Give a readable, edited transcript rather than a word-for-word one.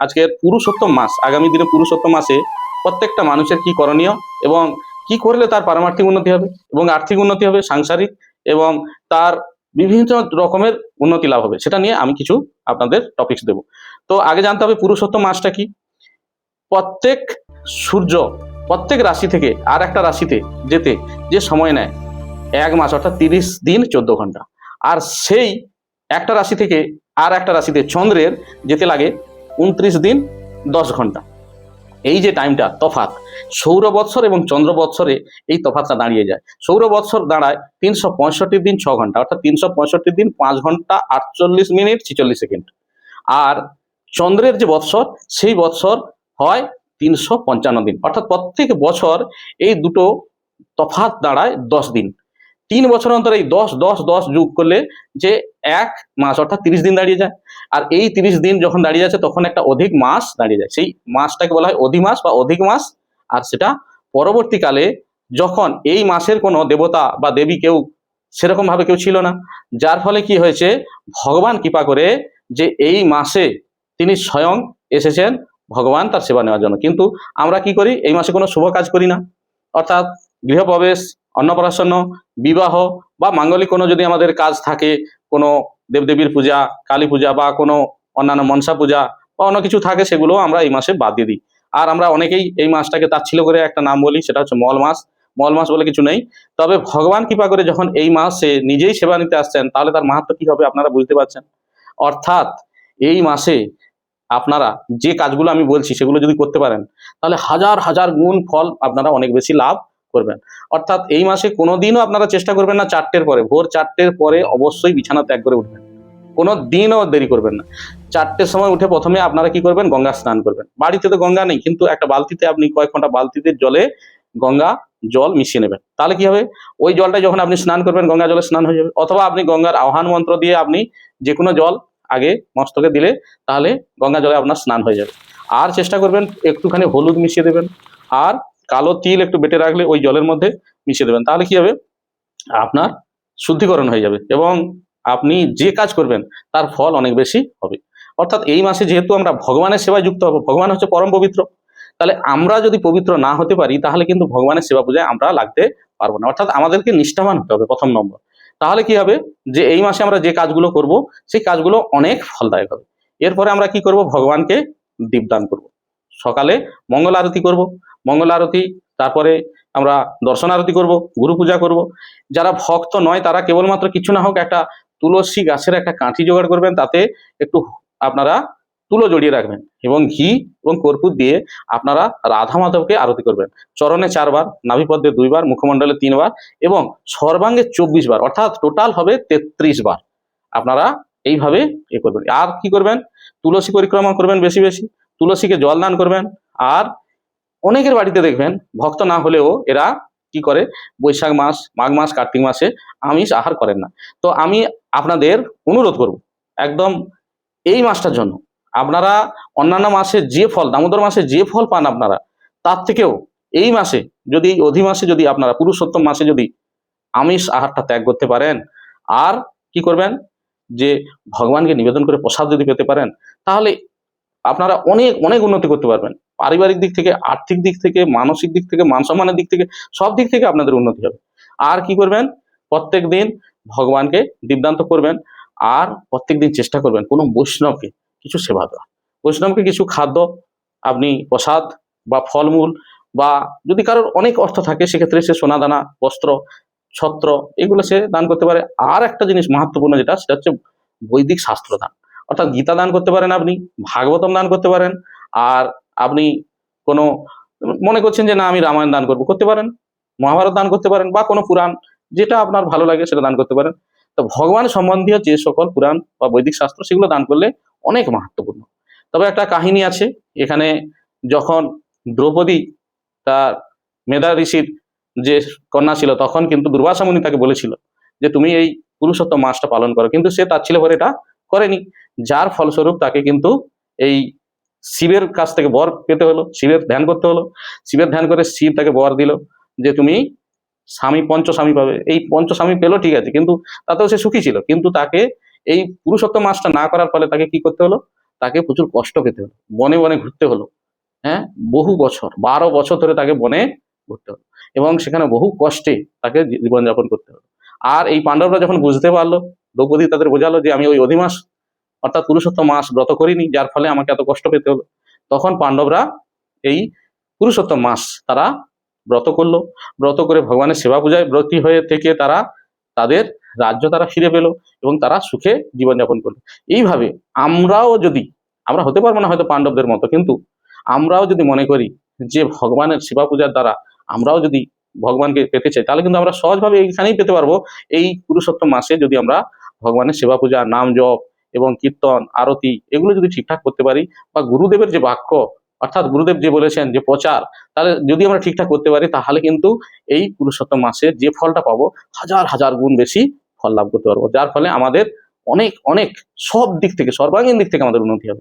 আজকের পুরুষোত্তম মাস, আগামী দিনে পুরুষোত্তম মাসে প্রত্যেকটা মানুষের কি করণীয় এবং কি করলে তার পারমার্থিক উন্নতি হবে এবং আর্থিক উন্নতি হবে, সাংসারিক এবং তার বিভিন্ন রকমের উন্নতি লাভ হবে, সেটা নিয়ে আমি কিছু আপনাদের টপিকস দেব। তো আগে জানতে হবে পুরুষোত্তম মাসটা কি। প্রত্যেক সূর্য প্রত্যেক রাশি থেকে আর একটা রাশিতে যেতে যে সময় নেয় 1 মাস, অর্থাৎ 30 দিন 14 ঘন্টা। আর সেই একটা রাশি থেকে আর একটা রাশিতে চন্দ্রের যেতে লাগে 29 দিন 10 ঘন্টা। এই যে টাইমটা তফাৎ, সৌর বৎসর এবং চন্দ্র বৎসরে এই তফাৎটা দাঁড়িয়ে যায়। সৌর বৎসর দাঁড়ায় 365 দিন 6 ঘন্টা, অর্থাৎ 365 দিন 5 ঘন্টা 48 মিনিট 46 সেকেন্ড। আর চন্দ্রের যে বৎসর, সেই বৎসর হয় 355 দিন, অর্থাৎ প্রত্যেক বছর এই দুটো তফাৎ দাঁড়ায় 10 দিন। 3 বছর অন্তর এই 10 10 10 যোগ করলে যে 1 মাস, অর্থাৎ 30 দিন দাঁড়িয়ে যায়। আর এই 30 দিন যখন দাঁড়িয়ে যাচ্ছে তখন একটা অধিক মাস দাঁড়িয়ে যায়, সেই মাসটাকে বলা হয় অধিমাস বা অধিক মাস। আর সেটা পরবর্তীকালে যখন এই মাসের কোনো দেবতা বা দেবী কেউ সেরকম ভাবে কেউ ছিল না, যার ফলে কি হয়েছে, ভগবান কৃপা করে যে এই মাসে তিনি স্বয়ং এসেছেন ভগবান তার সেবা নেওয়ার জন্য। কিন্তু আমরা কি করি, এই মাসে কোনো শুভ কাজ করি না, অর্থাৎ গৃহপ্রবেশ, অন্নপ্রাশন, বিবাহ বা মাঙ্গলিক কোনো যদি আমাদের কাজ থাকে, কোনো দেবদেবীর পূজা, কালী পূজা বা কোনো অন্যান্য মনসা পূজা বা অন্য কিছু থাকে, সেগুলো আমরা এই মাসে বাদ দিয়ে দিই। আর আমরা অনেকেই এই মাসটাকে তাচ্ছিল্য করে একটা নাম বলি, সেটা হচ্ছে মল মাস। মল মাস বলে কিছু নেই। তবে ভগবান কৃপা করে যখন এই মাসে নিজেই সেবা নিতে আসছেন, তাহলে তার মাহাত্ম্য কি হবে আপনারা বুঝতে পারছেন। অর্থাৎ এই মাসে আপনারা যে কাজগুলো আমি বলছি সেগুলো যদি করতে পারেন, তাহলে হাজার হাজার গুণ ফল আপনারা অনেক বেশি লাভ করবেন। অর্থাৎ এই মাসে কোনোদিনও আপনারা চেষ্টা করবেন না 4টের পরে, ভোর 4টের পরে অবশ্যই বিছানা ত্যাগ করে উঠবেন, কোনো দিনও দেরি করবেন না। 4টের সময় উঠে প্রথমে আপনারা কি করবেন, গঙ্গা স্নান করবেন। বাড়িতে তো গঙ্গা নেই, কিন্তু একটা বালতিতে আপনি কয়েক ঘন্টা বালতিতে জলে গঙ্গা জল মিশিয়ে নেবেন। তাহলে কি হবে, ওই জলটা যখন আপনি স্নান করবেন গঙ্গা জলে স্নান হয়ে যাবে। অথবা আপনি গঙ্গার আহ্বান মন্ত্র দিয়ে আপনি যে কোনো জল আগে মস্তকে দিলে তাহলে গঙ্গা জলে আপনার স্নান হয়ে যাবে। আর চেষ্টা করবেন একটুখানি হলুদ মিশিয়ে দেবেন, আর কালো তিল একটু বেটে রাখলে ওই জলের মধ্যে মিশিয়ে দেবেন। তাহলে কি হবে, আপনার শুদ্ধিকরণ হয়ে যাবে এবং আপনি যে কাজ করবেন তার ফল অনেক বেশি হবে। অর্থাৎ এই মাসে যেহেতু আমরা ভগবানের সেবায় যুক্ত হব, ভগবান হচ্ছে পরম পবিত্র, তাহলে আমরা যদি পবিত্র না হতে পারি তাহলে কিন্তু ভগবানের সেবা পূজায় আমরা লাগতে পারবো না। অর্থাৎ আমাদেরকে নিষ্ঠাবান হতে হবে প্রথম নম্বর। তাহলে কি হবে, যে এই মাসে আমরা যে কাজগুলো করব সেই কাজগুলো অনেক ফলদায়ক হবে। এরপরে আমরা কি করব, ভগবানকে দীপদান করব। সকালে মঙ্গল আরতি করব, মঙ্গল আরতি, তারপরে আমরা দর্শন আরতি করব, গুরু পূজা করব। যারা ভক্ত নয় তারা কেবলমাত্র কিছু না হোক একটা তুলসী গাছের একটা কাঠি জোগাড় করবেন, তাতে একটু আপনারা তুলো জড়িয়ে রাখবেন এবং ঘি এবং কর্পূর দিয়ে আপনারা রাধা মাধবকে আরতি করবেন। চরণে 4 বার, নাভিপদ্মে 2 বার, মুখমণ্ডলে 3 বার এবং সর্বাঙ্গে 24 বার, অর্থাৎ টোটাল হবে 33 বার। আপনারা এইভাবে করবেন। আর কি করবেন, তুলসী পরিক্রমা করবেন বেশি বেশি, তুলসীকে জল দান করবেন। আর অনেকের বাড়িতে দেখবেন ভক্ত না হলেও এরা কি করে, বৈশাখ মাস, মাঘ মাস, কার্তিক মাসে আমিষ আহার করেন না। তো আমি আপনাদের অনুরোধ করব একদম এই মাসটার জন্য আপনারা অন্যান্য মাসে যে ফল, দামোদর মাসে যে ফল পান আপনারা, তার থেকেও এই মাসে যদি, অধি মাসে যদি আপনারা, পুরুষোত্তম মাসে যদি আমিষ আহারটা ত্যাগ করতে পারেন, আর কি করবেন, যে ভগবানকে নিবেদন করে প্রসাদ যদি পেতে পারেন, তাহলে আপনারা অনেক অনেক উন্নতি করতে পারবেন। পারিবারিক দিক থেকে, আর্থিক দিক থেকে, মানসিক দিক থেকে, মান সম্মানের দিক থেকে, সব দিক থেকে আপনাদের উন্নতি হবে। আর কি করবেন, প্রত্যেক দিন ভগবানকে দীপদান্ত করবেন। আর প্রত্যেক দিন চেষ্টা করবেন কোনো বৈষ্ণবকে কিছু সেবা দেওয়া, বৈষ্ণবকে কিছু খাদ্য, আপনি প্রসাদ বা ফলমূল, বা যদি কারোর অনেক অর্থ থাকে সেক্ষেত্রে সে সোনাদানা, বস্ত্র, ছত্র, এগুলো সে দান করতে পারে। আর একটা জিনিস মাহাত্মপূর্ণ যেটা, সেটা হচ্ছে বৈদিক শাস্ত্র দান, অর্থাৎ গীতা দান করতে পারেন, আপনি ভাগবতম দান করতে পারেন। আর আপনি কোনো মনে করছেন যে না আমি রামায়ণ দান করবো, করতে পারেন, মহাভারত দান করতে পারেন, বা কোনো পুরাণ যেটা আপনার ভালো লাগে সেটা দান করতে পারেন। তো ভগবান সম্বন্ধীয় যে সকল পুরাণ বা বৈদিক শাস্ত্র সেগুলো দান করলে অনেক মাহাত্মপূর্ণ। তবে একটা কাহিনী আছে এখানে, যখন দ্রৌপদী তার মেধা ঋষির যে কন্যা ছিল, তখন কিন্তু দুর্বাসা মুনি তাকে বলেছিল যে তুমি এই পুরুষোত্তম মাসটা পালন করো, কিন্তু সে তার ছিল পরে এটা করেনি। যার ফলস্বরূপ তাকে কিন্তু এই শিবের কাছ থেকে বর পেতে হলো, শিবের ধ্যান করতে হলো। শিবের ধ্যান করে শিব তাকে বর দিল যে তুমি স্বামী, পঞ্চস্বামী পাবে। এই পঞ্চস্বামী পেলো ঠিক আছে, কিন্তু তাতেও সে সুখী ছিল, কিন্তু তাকে এই পুরুষোত্তম মাসটা না করার ফলে তাকে কি করতে হলো, তাকে প্রচুর কষ্ট পেতে হলো, বনে বনে ঘুরতে হলো। হ্যাঁ, বহু বছর, 12 বছর ধরে তাকে বনে ঘুরতে হলো এবং সেখানে বহু কষ্টে তাকে জীবনযাপন করতে হলো। আর এই পাণ্ডবরা যখন বুঝতে পারলো, দ্রৌপদী তাদের বোঝালো যে আমি ওই অধিমাস অর্থাৎ পুরুষোত্তম মাস ব্রত করিনি, যার ফলে আমাকে এত কষ্ট পেতে হলো। তখন পাণ্ডবরা এই পুরুষোত্তম মাস তারা ব্রত করলো, ব্রত করে ভগবানের সেবা পূজায় ব্রতী হয়ে থেকে তারা তাদের রাজ্য তারা ফিরে পেল এবং তারা সুখে জীবনযাপন করলো। এইভাবে আমরাও যদি, আমরা হতে পারবো না হয়তো পাণ্ডবদের মতো, কিন্তু আমরাও যদি মনে করি যে ভগবানের সেবা পূজার দ্বারা আমরাও যদি ভগবানকে পেতে চাই, তাহলে কিন্তু আমরা সহজভাবে এইখানেই পেতে পারবো। এই পুরুষোত্তম মাসে যদি আমরা ভগবানের সেবা পূজা, নাম জপ এবং কীর্তন, আরতি এগুলো যদি ঠিকঠাক করতে পারি, বা গুরুদেবের যে বাক্য অর্থাৎ গুরুদেব যে বলেছেন যে প্রচার, তাহলে যদি আমরা ঠিকঠাক করতে পারি, তাহলে কিন্তু এই পুরুষোত্তম মাসে যে ফলটা পাবো হাজার হাজার গুণ বেশি ফল লাভ করতে পারবো, যার ফলে আমাদের অনেক অনেক সব দিক থেকে, সর্বাঙ্গীন দিক থেকে আমাদের উন্নতি হবে।